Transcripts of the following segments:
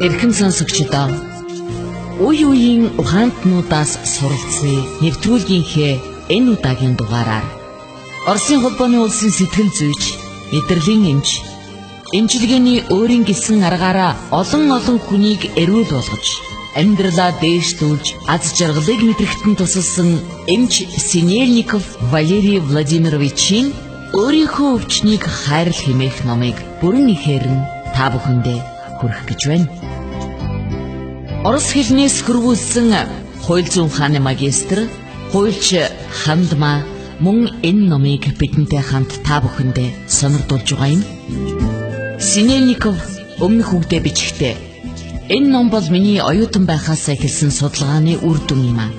Эрхэм сонсогчдоо үе үеийн ухаантнуудаас суралцсан нэвтрүүлгийнхээ энэ удаагийн дугаараар Оросын холбооны улсын сэтгэл зүйч, мэдрэлийн эмч, эмчилгээний өөрийн гисэн аргаараа олон хүнийг эрүүл болгож, амьдралаа дээшлүүлж, аз жаргалыг мэдрэхтэн тусалсан эмч Синельников Валерий Владимировичийн өөрийнхөө өвчнийг хайрлах хэмээх номыг бүрэн ихээр нь та бүхэндээ хүргэх гэж байна. Орос хэлнээс хөрвүүлсэн хууль зүйн ухааны магистр, хуульч Хандма мөн энэ номыг бидэнтэй хамт та бүхэндээ сонирдуулж байгаа юм. Синельников өмнөх үгдээ бичгтээ энэ ном бол миний оюутан байхаас эхэлсэн судалгааны үр дүн юм а.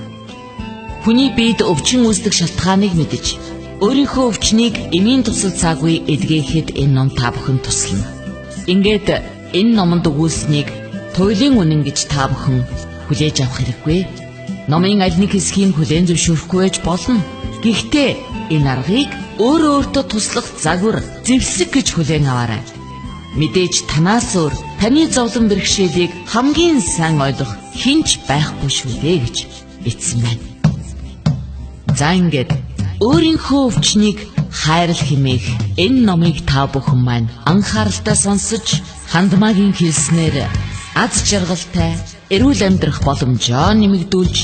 Хүний биед өвчин үүсдэг шалтгааныг мэдэж, өөрийнхөө өвчнийг эмийн тусал цаагүй эдгээхэд энэ ном та бүхэнд туслана. Ингээд энэ номонд өгүүлсэнийг туйлын үнэн гэж та бүхэн хүлээж авах хэрэггүй. Номын аль нэг хэсгийг хүлээн зөвшөөрөхгүй байж болно. Гэхдээ энэ аргыг өөртөө туслах загвар, зэвсэг гэж хүлээн аваарай. Мэдээж танаас өөр таны зовлон бэрхшээлийг хамгийн сайн ойлгох хинч байхгүй шүү дээ гэж бичсэн байна. За ингээд өөрийнхөө өвчнийг хайрлах хэмээх энэ номыг та бүхэн маань анхааралтай сонсож, Хандмагийн хэлснээр аз жаргалтай эрүүл амьдрах боломжоо нэмэгдүүлж,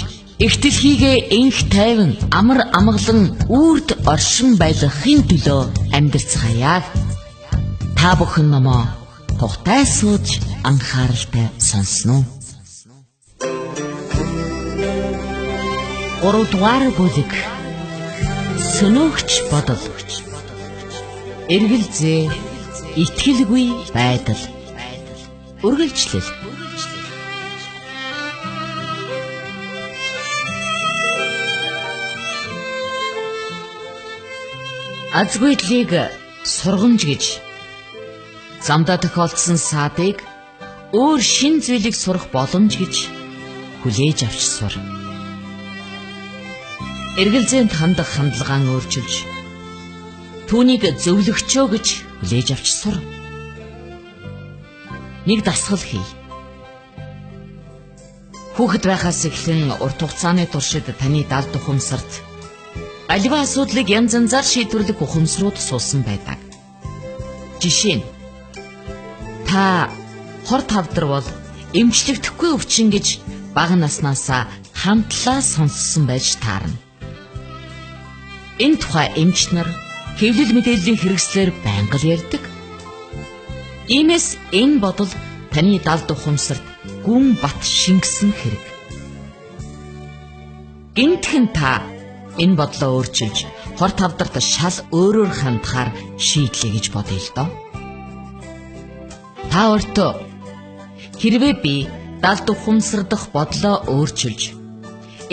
их дэлхийгээ энх тайван амар амгалан үрд оршин байлгахын төлөө амьдарцгаая. Та бүхэн номоо тухтай сууж анхааралтай сонсноо. 3 дугаар бүлэг. Сөнөөгч бодол. Эргэлзээ, итгэлгүй байдал. Үргэлжлэл. Азгүйдлийг сургамж гэж, замдаа тохиолдсон саадыг өөр шин зүйлийг сурах боломж гэж хүлээж авч сур. Эргэлзээнд хандах хандлагаан өөрчилж, түүнийг зөвлөгчөө гэж хүлээж авч сур. Нэг дасгал хий. Хүүхэд байхаас эхлэн урт хугацааны туршид таны далд ухамсарт аливаа асуудлыг янз янзаар шийдвэрлэх ухамсарууд суусан байдаг. Жишээ нь та хор тавдар бол эмчлэгдэхгүй өвчин гэж бага наснаасаа хамтлаа сонссон байж таарна. Энэ тухай эмч нар хэвлэл мэдээллийн хэрэгслээр байнга л ярьдаг. Иймээс энэ бодол таны далд ухамсарт гүн бат шингэсэн хэрэг. Гинтхэн та энэ бодлоо өөрчилж, хор тавдарт шал өөрөөр хандахаар шийдлээ гэж бодъё л доо. Та өөртөө хэрвээ би далд ухамсардах бодлоо өөрчилж,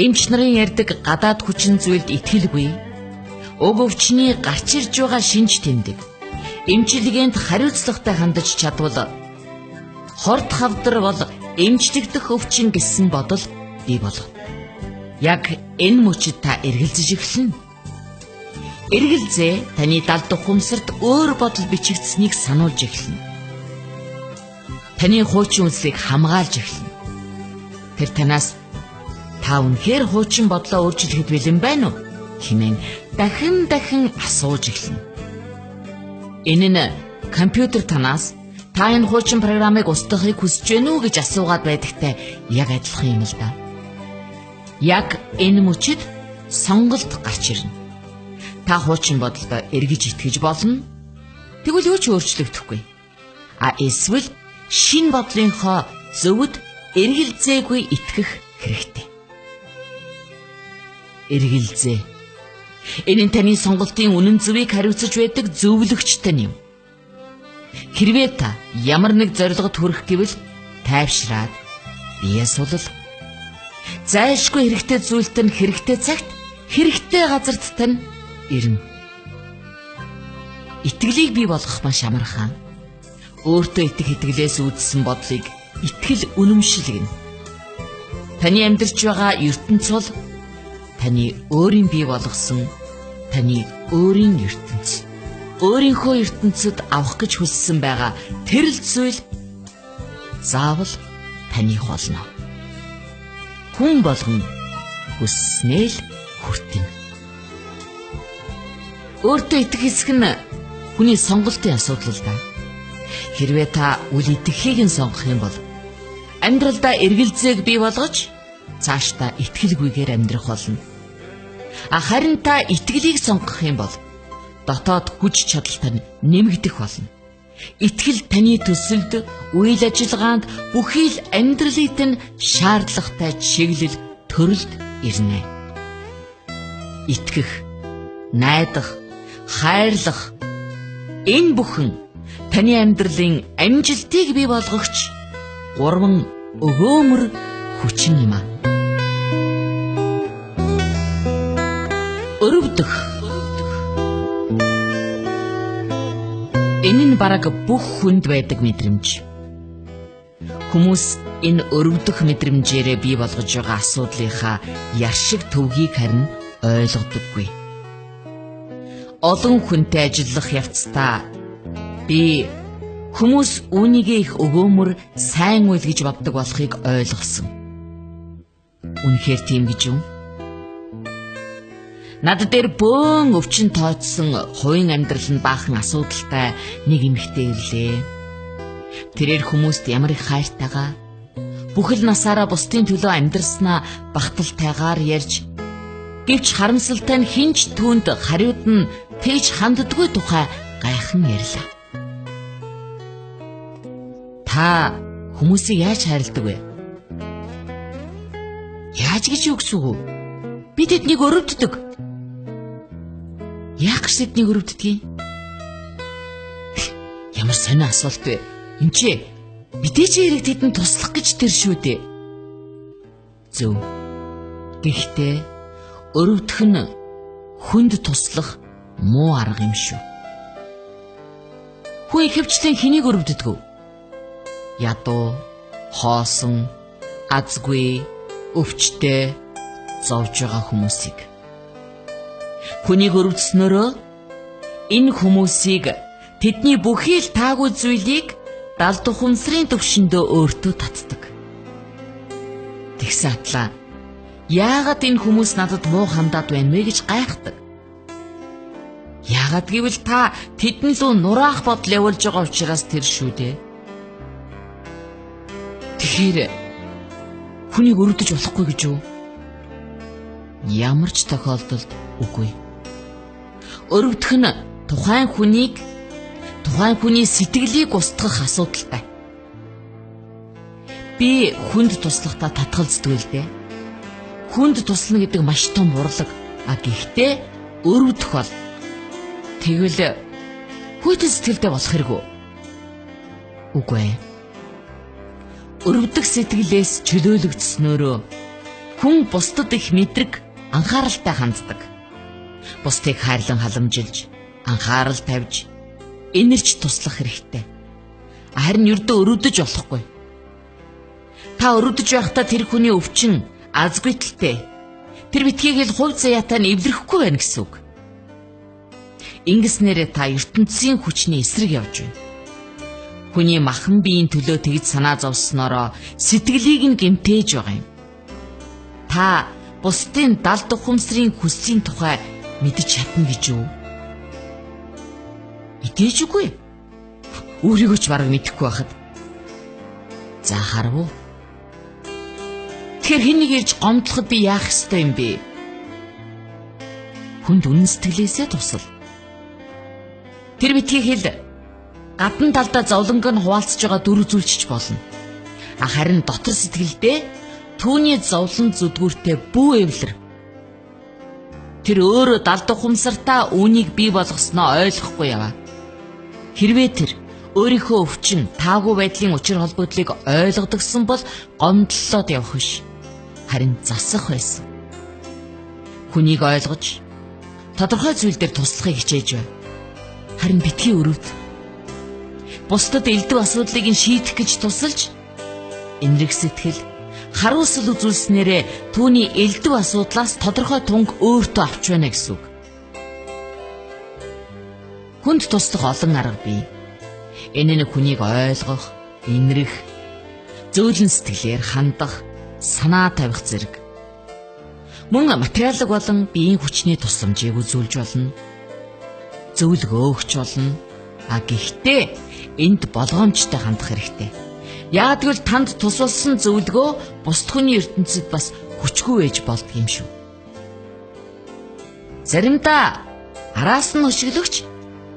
эмч нарын ярьдаг гадаад хүчин зүйлд итгэлгүй, уг өвчний гарч ирж байгаа шинж тэмдэг, эмчилгээнд хариуцлагатай хандаж чадвал хор тавдар бол эмчлэгдэх өвчин гэсэн бодол бий болно. Яг энэ мөчид та эргэлзэж эхэлнэ. Эргэлзээ таны далд ухамсарт өөр бодол бичигдсэнийг сануулж эхэлнэ. Таны хуучин үнслийг хамгаалж эхэлнэ. Тэр танаас та үнэхээр хуучин бодлоо өөрчлөхөд бэлэн байна уу хэмээн дахин асууж эхэлнэ. Энэ нь компьютер танаас та энэ хуучин программыг устгахыг хүсэж байна уу гэж асуугаад байдагтай яг адилхан юм л да. Яг энэ мөчид сонголт гарч ирнэ. Та хуучин бодолдоо эргэж итгэж болно. Тэгвэл юу ч өөрчлөгдөхгүй. Эсвэл шин бодлынхоо зөвд эргэлзээгүй итгэх хэрэгтэй. Эргэлзээ. Энэ нь таны сонголтын үнэн зөвийг хариуцаж байдаг зөвлөгч тань юм. Хэрвээ та ямар нэг зорилгод хүрэх гэвэл тайвшраад бие сулал. Зайлшгүй хэрэгтэй зүйлт нь хэрэгтэй цагт, хэрэгтэй газарт тань ирнэ. Итгэлийг бий болгох маш амархан. Өөртөө итгэх итгэлээс үүдсэн бодлыг итгэл үнэмшилгэнэ. Таны амьдарч байгаа ертөнц бол таны өөрийн бий болгосон таны өөрийн ертөнц. Өөрийнхөө ертөнцид авах гэж хүссэн байгаа тэр л зүйл заавал таних болно. Хүн болгон хүсснээ л хүртэнэ. Өөртөө итгэх хэсэг нь хүний сонголтын асуудал л да. Хэрвээ та үл итгэхийг нь сонгох юм бол амьдралдаа эргэлзээг бий болгож цаашдаа итгэлгүйгээр амьдрах болно. Харин та итгэлийг сонгох юм бол дотоод хүч чадалтай нь нэмэгдэх болно. Итгэл таны төсөлд, үйл ажиллагаанд, бүхий л амьдралын нь шаардлагатай чиглэл төрөлд ирнэ. Итгэх, найдах, хайрлах энэ бүхэн таны амьдралын амжилтыг бий болгогч гурван өгөөмөр хүчин юм аа. Өрөвдөх. Энэ нь бараг бүх хүнд байдаг мэдрэмж. Хүмүүс энэ өрөвдөх мэдрэмжээрээ бий болгож байгаа асуудлынхаа яршиг төвгийг харин ойлгодоггүй. Олон хүнтэй ажиллах явцдаа би хүмүүс үүнийгээ их өгөөмөр сайн үйл гэж боддог болохыг ойлгосон. Үнэхээр тийм гэж юм. Над дээр бөөн өвчин тооцсон хувийн амьдрал нь баахан асуудалтай нэг эмэгтэй ирлээ. Тэрээр хүмүүст ямар их хайртайгаа, бүхэл насаараа бусдын төлөө амьдрснаа багталтайгаар ярьж, гэвч харамсалтай нь хинч түүнд хариуд нь тэгж ханддаггүй тухай гайхан ярьлаа. Та хүмүүсийг яаж хайрладаг вэ? Яаж гэж юу гэсэн үг? Би тэднийг өрөвддөг. Яах гэж тэднийг өрөвддөг? Ямар сонио асуулт вэ? Энд чи мэдээ чи хэрэг тэдэнд туслах гэж тэр шүү дээ. Зөв. Гэхдээ өрөвдөх нь хүнд туслах муу арга юм шүү. Хүн ихэвчлэн хэнийг өрөвддөг вэ? Ядуу, хоосон, азгүй, өвчтэй зовж байгаа хүмүүсийг. Хүнийг өрөвдснөөрөө энэ хүмүүсийг тэдний бүхий л таагүй зүйлийг далд ухамсарын төвшөндөө өөртөө татдаг. Тэгсэн атлаа яагаад энэ хүмүүс надад муу хандаад байна вэ гэж гайхдаг. Яагаад гэвэл та тэдэн лөө нураах бодол явуулж байгаа учраас тэр шүү дээ. Тэгэхээр хүнийг өрөвдөж болохгүй гэж юу? Ямар ч тохиолдолд үгүй. Өрөвдөх нь тухайн хүний сэтгэлийг устгах асуудалтай. Би хүнд туслахтаа татгалздаг л дээ. Хүнд туслана гэдэг маш том урлаг. Гэхдээ өрөвдөх бол тэгвэл хүйтэн сэтгэлтэй болох хэрэггүй. Үгүй ээ. Өрөвдөх сэтгэлээс чөлөөлөгдснөөрөө хүн бусдад их мэдрэг анхааралтай ханддаг. Бусдыг хайрлан халамжилж, анхаарал тавьж, энэрч туслах хэрэгтэй. Харин ердөө өрөвдөж болохгүй. Та өрөвдөж байхдаа тэр хүний өвчин, азгүйтлээ. Тэр битгийг л хувь заяатай нь эвлэрэхгүй байна гэсэн үг. Ингэснээр та ертөнцийн хүчний эсрэг явж байна. Хүний махан биеийн төлөө тэгж санаа зовсноороо сэтгэлийг нь гэмтээж байгаа юм. Та бусдын далд ухамсарын хүслийн тухай мэдэж чадна гэж юу? Мэдээж үгүй. Өөрийгөө ч бараг мэдэхгүй байхад. За харав уу? Тэгэхээр хэн нэг ирж гомдлоход би яах ёстой юм бэ? Хүнд үнэн сэтгэлээсээ тусал. Тэр битгий хэл гадна талдаа зовлонг нь хуваалцж байгаа дөрв зүйлч болно. Харин дотор сэтгэлдээ түүний зовлон зүдгүүртэй бүү эвлэр. Тэр өөрөө далд ухамсартаа үүнийг бий болгосноо ойлгохгүй яваа. Хэрвээ тэр өөрийнхөө өвчин, таагүй байдлын учир холбогдлыг ойлгодогсон бол гомдлолоод явах биш. Харин засах байсан. Хүнийг ойлгож, тодорхой зүйл дээр туслахыг хичээж бай. Харин битгий өрөвд. Бусдад элдв асуудлыг нь шийдэх гэж тусалж, энэрх сэтгэл, харуулсал үзүүлснээрээ түүний элдв асуудлаас тодорхой тунг өөртөө авч байна гэсэн үг. Хүнд туслах олон арга бий. Энэ нь хүнийг ойлгох, энэрх, зөөлөн сэтгэлээр хандах, санаа тавих зэрэг. Мөн материалог болон биеийн хүчний тусламжийг үзүүлж болно. Зөвлөгөө өгч болно. Гэхдээ энд болгоомжтой хандах хэрэгтэй. Яг тэгвэл танд тусалсан зөвлөгөө бусд хүний ертөнцид бас хүчгүй байж болдго юм шүү. Заримдаа араас нь өшөглөгч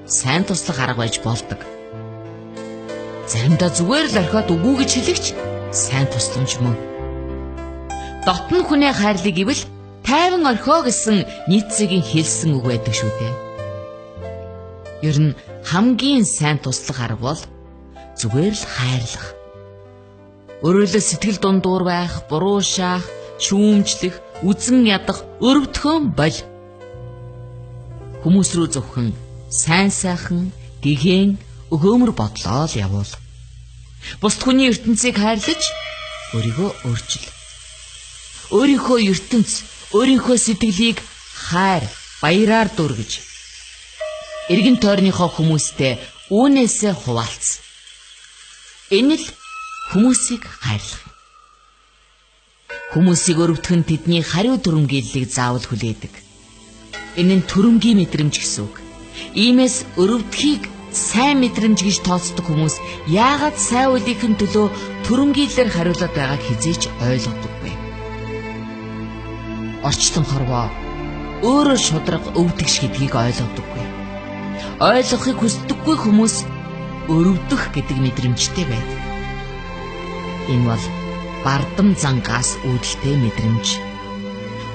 сайн туслах арга байж болдог. Заримдаа зүгээр л орхиод үгүй гэж хэлэгч сайн тусламж мөн. Дотн хүнээ хайрлыг ивэл тайван орхио гэсэн Ниццегийн хэлсэн үг байдаг шүү дээ. Ер нь хамгийн сайн туслах арга бол зүгээр л хайрлах. Өөрөөлөө сэтгэл дундуур байх, буруу шаах, шүүмжлэх, үзэн ядах, өрөвдөхөн бол. Хүмүүс рүү зөвхөн сайн сайхан, гэгээн, өгөөмөр бодлоо л явуул. Бусд хүний ертөнцийг хайрлаж өөрийгөө өөрчил. Өөрийнхөө ертөнц, өөрийнхөө сэтгэлийг хайр, баяраар дүүргэж. Эргэн тойрныхоо хүмүүстэй үүнээсээ хуваалц. Энэ л хүмүүсийг хайрлах. Хүмүүсийг өрөвдөх нь тэдний хариу түрэмгийллийг заавал хүлээдэг. Энэ нь түрэмгийн мэдрэмж гэсэн үг. Иймээс өрөвдөхийг сайн мэдрэмж гэж тооцдог хүмүүс яагаад сайн үлийнхэн төлөө түрэмгийлэлээр хариулаад байгааг хизээч ойлгодоггүй. Орчлон хорвоо өөрөө шудраг өвдөгч гэдгийг ойлгодоггүй. Ойлгохыг хүсдэггүй хүмүүс өрөвдөх гэдэг мэдрэмжтэй байдаг. Энэ бол бардам зангаас үүдэлтэй мэдрэмж.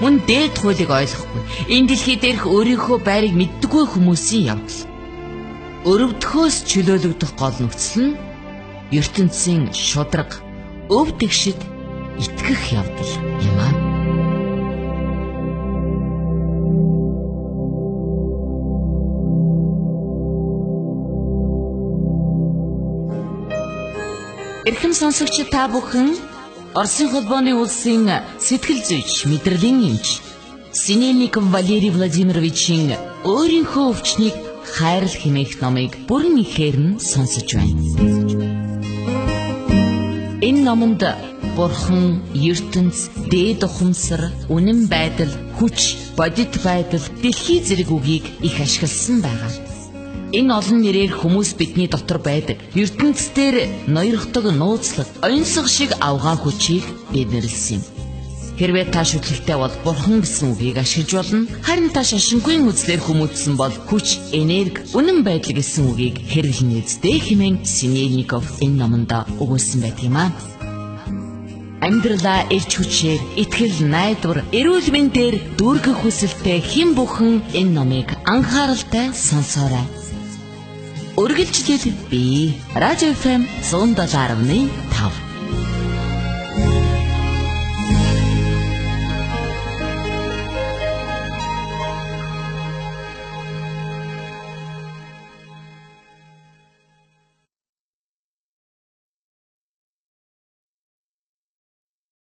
Мөн дээд хуулийг ойлгохгүй, энэ дэлхий дээрх өөрийнхөө байрыг мэддэггүй хүмүүсийн явдал. Өрөвдөхөөс чөлөөлөгдөх гол нөхцөл нь ертөнцийн шудраг, өв тэгшид итгэх явдал юм аа. Эрхэм сонсогч та бүхэн Оросын холбооны улсын сэтгэл зүйч, мэдрэлийн эмч Синельников Валерий Владимировичийн өөрийнхөө өвчнийг хайрл хэмээх номыг бүрэн ихээр нь сонсож байна. Энэ номонд Бурхан, ертөнц, дээд ухамсар, үнэн байдал, хүч, бодит байдал, дэлхий зэрэг үгийг их ашигласан байгаа. Энэ олон нэрээр хүмүүс бидний дотор байдаг. ертөнцийн ноёрхдог нууцлаг, онцлог шиг авгаа хүчийг бэлэрлсэн юм. Хэрвээ та шүтлэлтэй бол Бурхан гэсэн үгийг ашиглаж болно. Харин та шашингүй үзлээр хүмүүжсэн бол хүч, энерги, үнэн байдал гэсэн үгийг хэрэглэнэ үстэй хэмээн Синельников энэ номонд өгүүлсэн байдаг юм аа. Амьдралаа эрч хүчээр, итгэл найдвар, эрүүл мэндээр дүүргэх хүсэлтэй хэн бүхэн энэ номыг анхааралтай сонсоорой. Үргэлжлэл би Радио FM 107.1